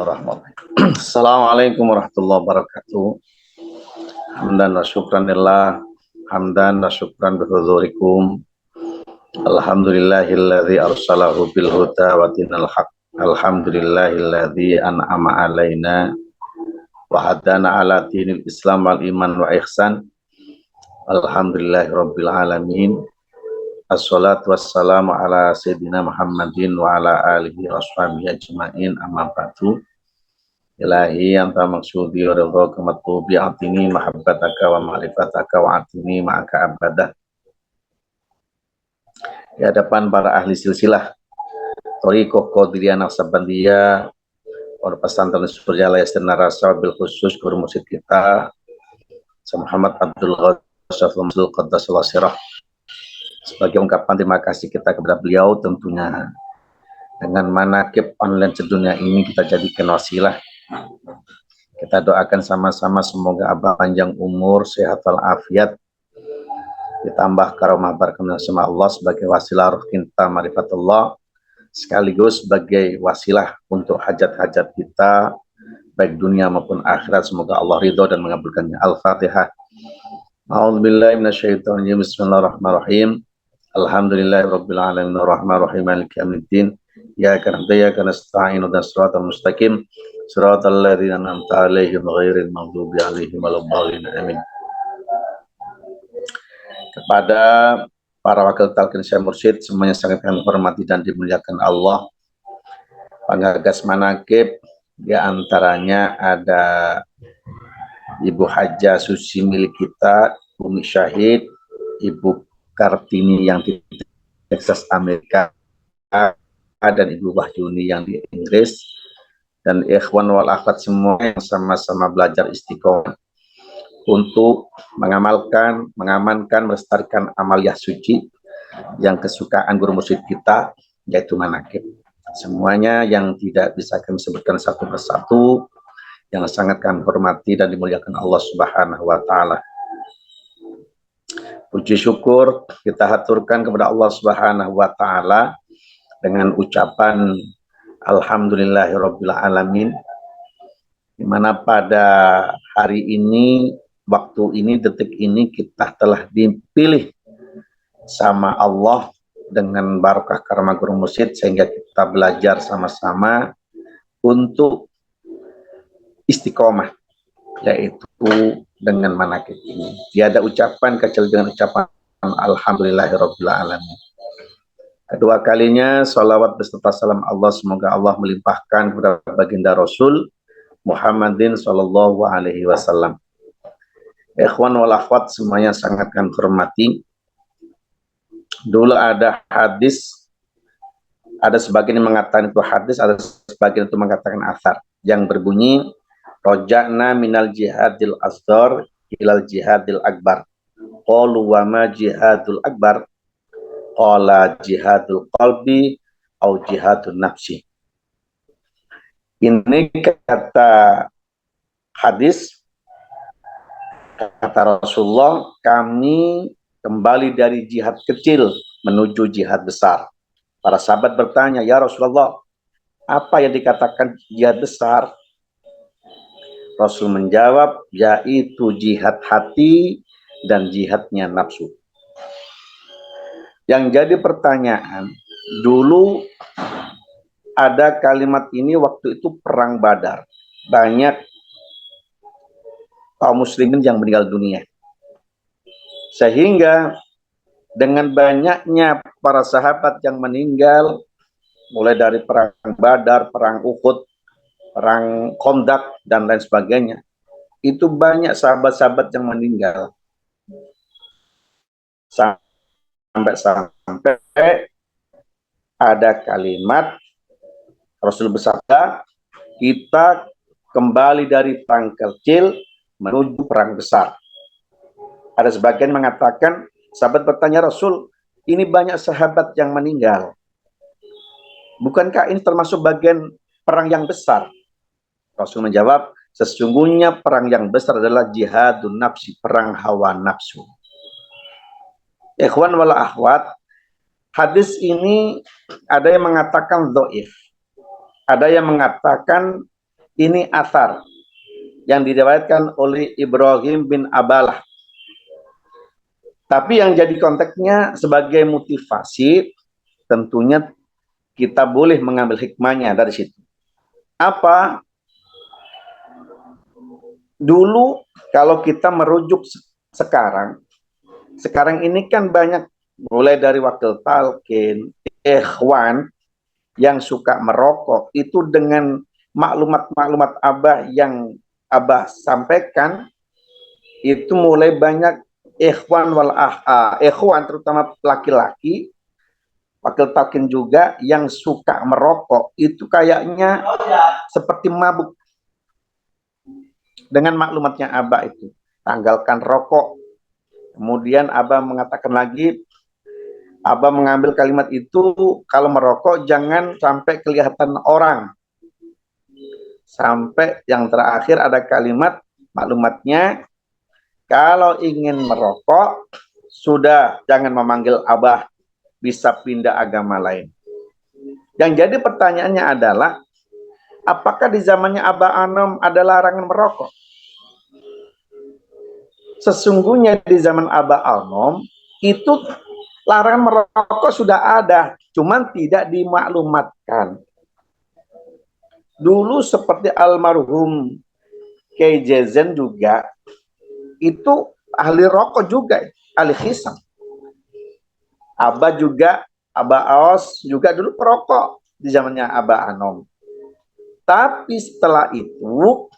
Bismillahirrahmanirrahim. Assalamualaikum warahmatullahi wabarakatuh. Hamdan wa syukran lillah, hamdan wa syukran bihudurikum. Alhamdulillahilladzi arsalahu bil huda wa dinil haq. Alhamdulillahilladzi an'ama alaina wa hadana ala dinil islam wal iman wa ihsan. Alhamdulillahirabbil alamin. Assalatu wassalamu ala sayyidina Muhammadin wa ala alihi washabihi ajma'in, amma ba'du. Ilahi anta maksudi wa ridhaka matlubi atini mahabbataka wa ma'rifataka wa atini ma'aka abadah. Di hadapan para ahli silsilah Thariqah Qadiriyah Naqsabandiyah Pondok Pesantren Suryalaya Senarasa, bil khusus guru mursyid kita Muhammad Abdul Ghazal Qaddasallahu sirah. Sebagai ungkapan terima kasih kita kepada beliau, tentunya dengan manaqib online sedunia ini kita jadikan wasilah. Kita doakan sama-sama semoga abah panjang umur, sehat walafiat, ditambah karomah barakah sama Allah sebagai wasilah ruh kita marifatullah, sekaligus sebagai wasilah untuk hajat-hajat kita baik dunia maupun akhirat. Semoga Allah ridho dan mengabulkannya. Al-Fatihah. A'udzubillahi minasyaitonir rajim. Bismillahirrahmanirrahim. Alhamdulillahirabbil alamin arrahmanir rahim maliki yaumiddin. Iyyaka na'budu wa iyyaka nasta'in ihdinas siratal mustaqim siratal ladzina an'amta 'alaihim ghairil maghdubi 'alaihim waladdallin. Amin. Kepada para wakil talqin Syekh Mursyid semuanya sangat kami hormati dan dimuliakan Allah. Penggagas manaqib di antaranya ada Ibu Hajah Susi milik kita, Umi Syahid, Ibu Kartini yang di Texas Amerika, dan Ibu Wahyuni yang di Inggris, dan ikhwan wal akhwat semua yang sama-sama belajar istiqomah untuk mengamalkan, mengamankan, melestarikan amaliyah suci yang kesukaan guru mursyid kita, yaitu manaqib. Semuanya yang tidak bisa kami sebutkan satu persatu, yang sangat kami hormati dan dimuliakan Allah Subhanahu wa Ta'ala. Puji syukur kita haturkan kepada Allah Subhanahu wa Ta'ala dengan ucapan Alhamdulillahirabbil alamin, di mana pada hari ini, waktu ini, detik ini kita telah dipilih sama Allah dengan barakah karma guru mursyid sehingga kita belajar sama-sama untuk istiqomah, yaitu dengan manaqib ini. Tiada ucapan kecuali dengan ucapan Alhamdulillahirabbil alamin. Kedua kalinya salawat beserta salam Allah semoga Allah melimpahkan kepada baginda Rasul Muhammadin sallallahu alaihi wasallam. Ikhwan wal akhwat semuanya sangat kami hormati. Dulu ada hadis, ada sebagian yang mengatakan itu hadis, ada sebagian itu mengatakan athar yang berbunyi roja'na minal jihadil asghar ilal jihadil akbar. Qalu wa ma jihadul akbar? Qala jihadul qalbi au jihadun nafsi. Ini kata hadis, kata Rasulullah, kami kembali dari jihad kecil menuju jihad besar. Para sahabat bertanya, ya Rasulullah, apa yang dikatakan jihad besar? Rasul menjawab, yaitu jihad hati dan jihadnya nafsu. Yang jadi pertanyaan, dulu ada kalimat ini waktu itu perang Badar. Banyak kaum muslimin yang meninggal dunia. Sehingga dengan banyaknya para sahabat yang meninggal, mulai dari perang Badar, perang Uhud, perang Khandaq dan lain sebagainya, itu banyak sahabat-sahabat yang meninggal. Sampai ada kalimat Rasul bersabda, kita kembali dari perang kecil menuju perang besar. Ada sebagian mengatakan, sahabat bertanya, Rasul, ini banyak sahabat yang meninggal, bukankah ini termasuk bagian perang yang besar? Rasul menjawab, sesungguhnya perang yang besar adalah jihadun nafsi, perang hawa nafsu. Ikhwan wal akhwat, hadis ini ada yang mengatakan dhaif, ada yang mengatakan Ini athar yang diriwayatkan oleh Ibrahim bin Abalah. Tapi yang jadi konteksnya sebagai motivasi, tentunya kita boleh mengambil hikmahnya dari situ. Apa? Dulu kalau kita merujuk sekarang ini kan banyak, mulai dari wakil talqin, ikhwan yang suka merokok, itu dengan maklumat-maklumat Abah yang Abah sampaikan, itu mulai banyak ikhwan terutama laki-laki, wakil talqin juga yang suka merokok, itu kayaknya seperti mabuk dengan maklumatnya Abah itu. Tanggalkan rokok. Kemudian Abah mengatakan lagi, Abah mengambil kalimat itu, kalau merokok jangan sampai kelihatan orang. Sampai yang terakhir ada kalimat maklumatnya, kalau ingin merokok, sudah jangan memanggil Abah, bisa pindah agama lain. Yang jadi pertanyaannya adalah, apakah di zamannya Abah Anom ada larangan merokok? Sesungguhnya di zaman Abah Anom, itu larangan merokok sudah ada, cuman tidak dimaklumatkan. Dulu seperti almarhum Kiai Jezen juga, itu ahli rokok juga, ahli hisap. Abah juga, Abah Aos juga dulu perokok di zamannya Abah Anom. Tapi setelah itu,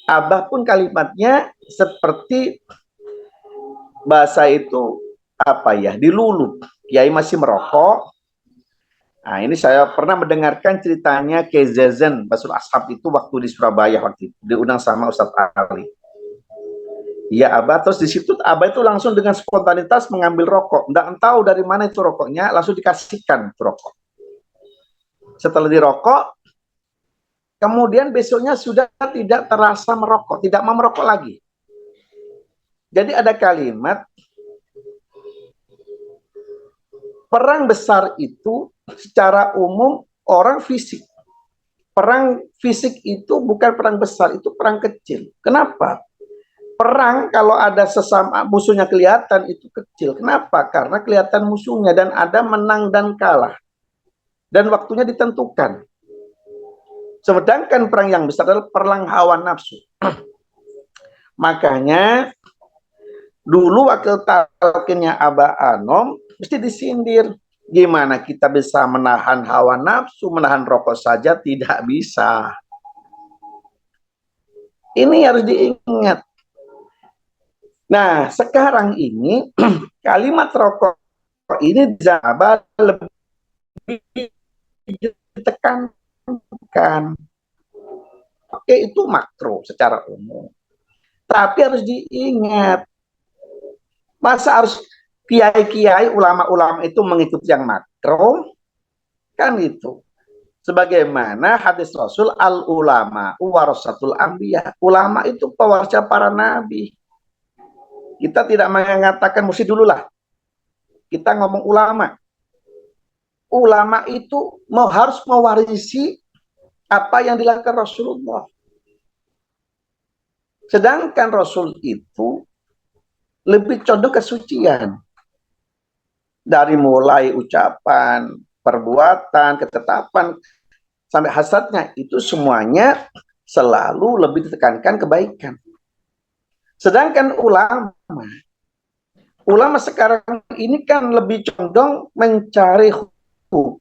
Abah pun kalimatnya seperti bahasa itu apa ya, dilulup. Kiai masih merokok. Nah, ini saya pernah mendengarkan ceritanya Kiai Zazen Basul Ashab itu waktu di Surabaya, waktu itu diundang sama Ustadz Ali. Iya Abah, terus di situ Abah itu langsung dengan spontanitas mengambil rokok. Nggak tahu dari mana itu rokoknya, langsung dikasihkan itu rokok. Setelah dirokok, kemudian besoknya sudah tidak terasa merokok, tidak mau merokok lagi. Jadi ada kalimat, perang besar itu secara umum orang fisik. Perang fisik itu bukan perang besar, itu perang kecil. Kenapa? Perang kalau ada sesama musuhnya kelihatan itu kecil. Kenapa? Karena kelihatan musuhnya dan ada menang dan kalah. Dan waktunya ditentukan. Sedangkan perang yang besar adalah perang hawa nafsu. Makanya dulu wakil talqinnya Abah Anom mesti disindir. Gimana kita bisa menahan hawa nafsu, menahan rokok saja tidak bisa. Ini harus diingat. Nah, sekarang ini kalimat rokok ini Abah lebih ditekankan. Oke, itu makro secara umum. Tapi harus diingat, masa harus kiai-kiai, ulama-ulama itu mengikuti yang makro? Kan itu. Sebagaimana hadis Rasul, al-ulama warasatul anbiya. Ulama itu pewarisnya para nabi. Kita tidak mengatakan mesti dulu lah. Kita ngomong ulama. Ulama itu harus mewarisi apa yang dilakukan Rasulullah. Sedangkan Rasul itu lebih condong kesucian. Dari mulai ucapan, perbuatan, ketetapan, sampai hasadnya, itu semuanya selalu lebih ditekankan kebaikan. Sedangkan ulama sekarang ini kan lebih condong mencari hukum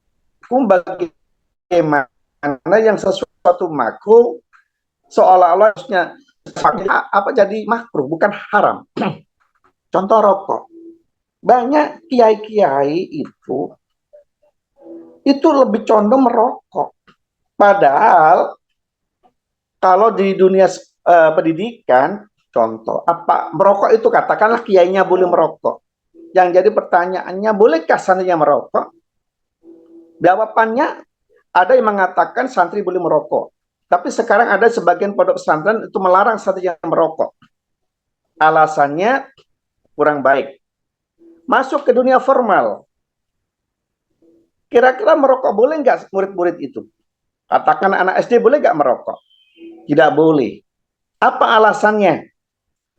bagaimana yang sesuatu makruh seolah-olah apa jadi makruh, bukan haram. Contoh rokok. Banyak kiai-kiai itu lebih condong merokok. Padahal kalau di dunia pendidikan, contoh apa merokok itu, katakanlah kiainya boleh merokok. Yang jadi pertanyaannya, bolehkah santrinya merokok? Jawabannya, ada yang mengatakan santri boleh merokok. Tapi sekarang ada sebagian pondok pesantren itu melarang santrinya merokok. Alasannya kurang baik. Masuk ke dunia formal. Kira-kira merokok boleh nggak murid-murid itu? Katakan anak SD boleh gak merokok? Tidak boleh. Apa alasannya?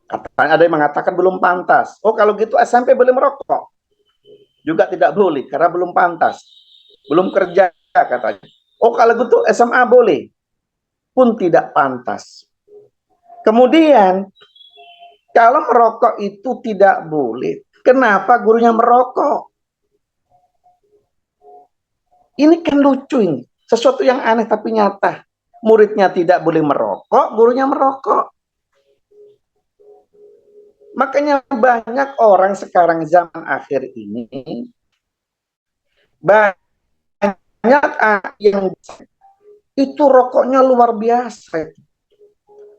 Katanya ada yang mengatakan belum pantas. Oh kalau gitu SMP boleh merokok? Juga tidak boleh karena belum pantas. Belum kerja katanya. Oh kalau gitu SMA boleh? Pun tidak pantas. Kemudian kalau merokok itu tidak boleh, kenapa gurunya merokok? Ini kan lucu ini. Sesuatu yang aneh tapi nyata. Muridnya tidak boleh merokok, gurunya merokok. Makanya banyak orang sekarang zaman akhir ini, banyak yang itu rokoknya luar biasa.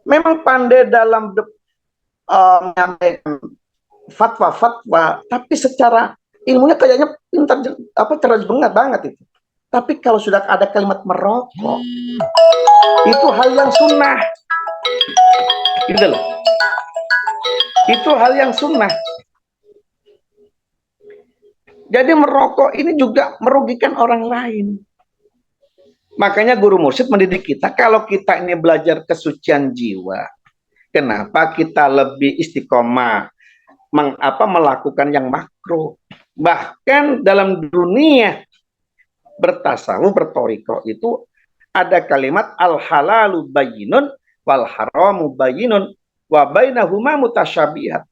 Memang pandai dalam menyampaikan fatwa-fatwa, tapi secara ilmunya kayaknya pintar, cerdas banget itu. Tapi kalau sudah ada kalimat merokok, itu hal yang sunnah. Gitu loh. Itu hal yang sunnah. Jadi merokok ini juga merugikan orang lain. Makanya guru mursyid mendidik kita, kalau kita ini belajar kesucian jiwa, kenapa kita lebih istiqomah melakukan yang makruh. Bahkan dalam dunia bertasawuf, bertoriko itu ada kalimat al-halalu bayyinun wal haramu bayyinun wa bainahuma mutasyabihat.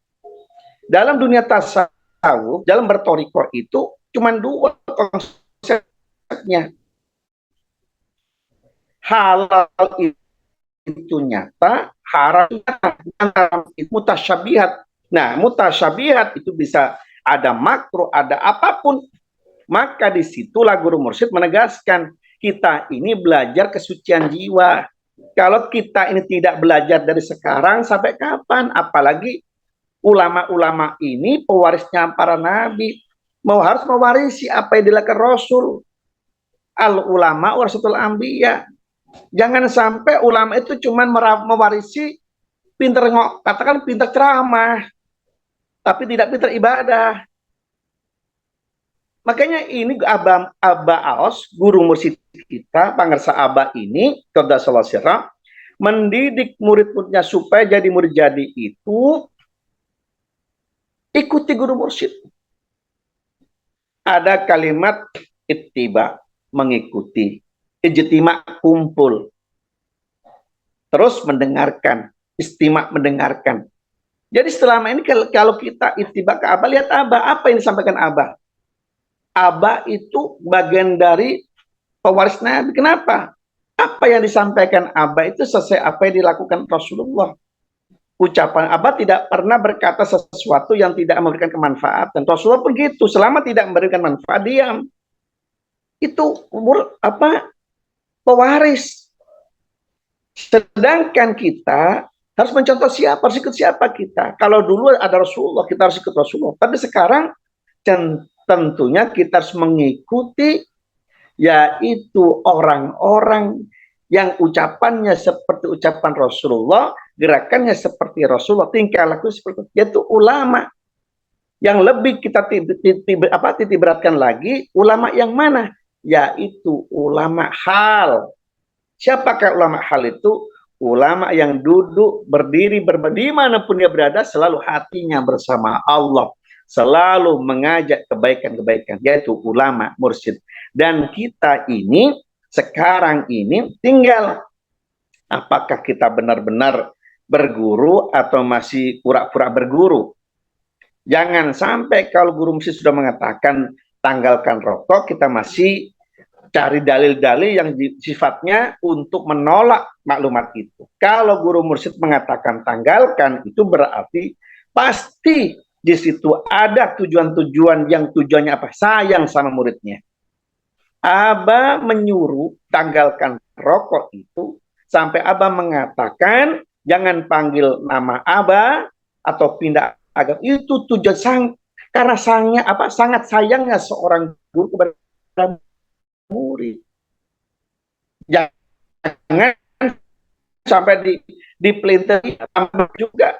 Dalam dunia tasawuf, dalam bertoriko itu cuma dua konsepnya. Halal itu nyata, haram itu mutasyabihat. Nah, mutasyabihat itu bisa ada makruh, ada apapun. Maka disitulah guru mursyid menegaskan, kita ini belajar kesucian jiwa. Kalau kita ini tidak belajar dari sekarang, sampai kapan? Apalagi ulama-ulama ini pewarisnya para nabi, harus mewarisi apa yang dilakukan Rasul. Al ulama warasatul anbiya. Jangan sampai ulama itu cuma mewarisi pinter katakan pinter ceramah, tapi tidak pinter ibadah. Makanya ini Aba Aos, guru mursyid kita, Pangersa Aba ini, Qaddasallahu sirra, mendidik murid-muridnya supaya jadi murid jadi itu ikuti guru mursyid. Ada kalimat ittiba, mengikuti, ijtima, kumpul, terus mendengarkan, istimak, mendengarkan. Jadi selama ini kalau kita ittiba ke Abah, lihat Abah, apa yang disampaikan Abah? Abah itu bagian dari pewaris Nabi. Kenapa? Apa yang disampaikan Abah itu sesuai apa yang dilakukan Rasulullah. Ucapan Abah tidak pernah berkata sesuatu yang tidak memberikan kemanfaatan. Rasulullah begitu, selama tidak memberikan manfaat, diam. Itu pewaris. Sedangkan kita harus mencontoh siapa, harus ikut siapa kita. Kalau dulu ada Rasulullah, kita harus ikut Rasulullah. Tapi sekarang tentunya kita harus mengikuti yaitu orang-orang yang ucapannya seperti ucapan Rasulullah, gerakannya seperti Rasulullah, tingkah laku seperti itu, yaitu ulama. Yang lebih kita titik beratkan lagi, ulama yang mana? Yaitu ulama hal. Siapakah ulama hal itu? Ulama yang duduk, berdiri, dimanapun dia berada, selalu hatinya bersama Allah, selalu mengajak kebaikan-kebaikan, yaitu ulama mursyid. Dan kita ini sekarang ini tinggal apakah kita benar-benar berguru atau masih pura-pura berguru. Jangan sampai kalau guru mursyid sudah mengatakan tanggalkan rokok, kita masih cari dalil-dalil yang sifatnya untuk menolak maklumat itu. Kalau guru mursyid mengatakan tanggalkan, itu berarti pasti di situ ada tujuan-tujuan yang tujuannya apa? Sayang sama muridnya. Abah menyuruh tanggalkan rokok itu sampai Abah mengatakan jangan panggil nama Abah atau pindah agama. Itu tujuan karena sangat sayangnya seorang guru kepada murid. Jangan sampai dipelinteri juga.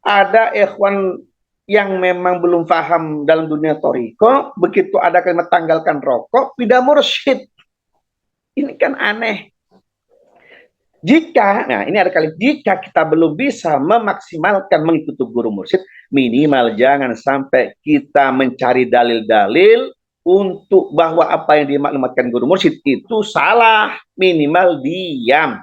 Ada ikhwan yang memang belum paham dalam dunia toriko, begitu ada kalimat tanggalkan rokok, pindah mursyid. Ini kan aneh. Nah ini ada kali, jika kita belum bisa memaksimalkan mengikuti guru mursyid, minimal jangan sampai kita mencari dalil-dalil untuk bahwa apa yang dimaklumatkan guru mursyid itu salah, minimal diam.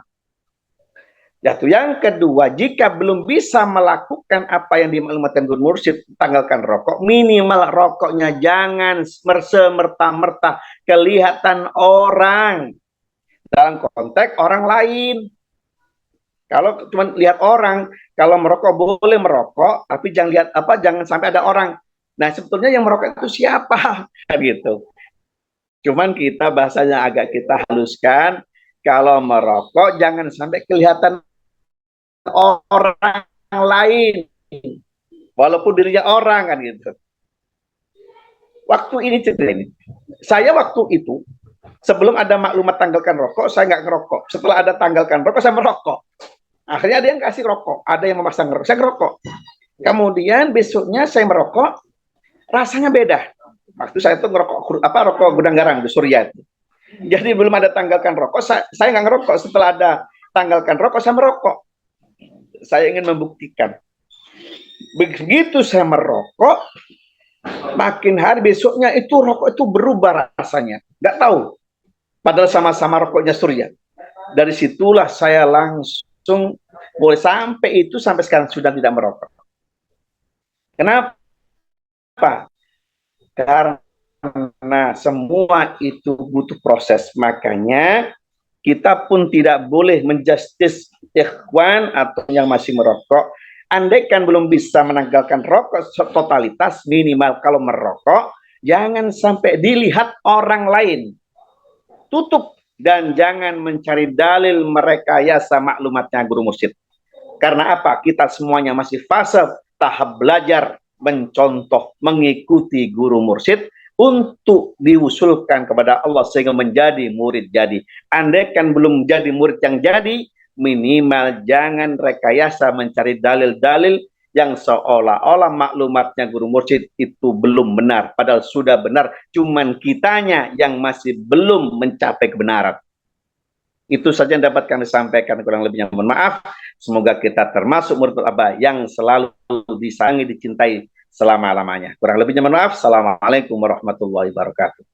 Jatuh. Yang kedua, jika belum bisa melakukan apa yang dimaklumatkan guru mursyid, tanggalkan rokok. Minimal rokoknya jangan semerta-merta kelihatan orang. Dalam konteks orang lain. Kalau cuma lihat orang, kalau merokok boleh merokok, tapi jangan lihat jangan sampai ada orang. Nah, sebetulnya yang merokok itu siapa? Gitu. Cuman kita bahasanya agak kita haluskan. Kalau merokok jangan sampai kelihatan orang lain, walaupun dirinya orang kan gitu. Waktu ini cerita ini, saya waktu itu sebelum ada maklumat tanggalkan rokok, saya nggak ngerokok. Setelah ada tanggalkan rokok, saya merokok. Akhirnya ada yang kasih rokok, ada yang memasang rokok, saya ngerokok. Kemudian besoknya saya merokok, rasanya beda. Waktu saya itu ngerokok rokok gudang garam di Surya itu. Jadi belum ada tanggalkan rokok, saya nggak ngerokok. Setelah ada tanggalkan rokok, saya merokok. Saya ingin membuktikan. Begitu saya merokok, makin hari besoknya itu rokok itu berubah rasanya. Nggak tahu. Padahal sama-sama rokoknya Surya. Dari situlah saya langsung mulai sampai sekarang sudah tidak merokok. Kenapa? Karena semua itu butuh proses. Makanya kita pun tidak boleh menjustis ikhwan atau yang masih merokok. Andaikan belum bisa menanggalkan rokok totalitas, minimal kalau merokok, jangan sampai dilihat orang lain. Tutup dan jangan mencari dalil merekayasa maklumatnya guru mursyid. Karena apa? Kita semuanya masih fase tahap belajar, mencontoh, mengikuti guru mursyid untuk diusulkan kepada Allah sehingga menjadi murid jadi. Andaikan belum jadi murid yang jadi, minimal jangan rekayasa mencari dalil-dalil yang seolah-olah maklumatnya guru mursyid itu belum benar, padahal sudah benar, cuman kitanya yang masih belum mencapai kebenaran. Itu saja yang dapat kami sampaikan, kurang lebihnya mohon maaf. Semoga kita termasuk murid Abah yang selalu disayangi, dicintai selama-lamanya. Kurang lebihnya mohon maaf. Assalamualaikum warahmatullahi wabarakatuh.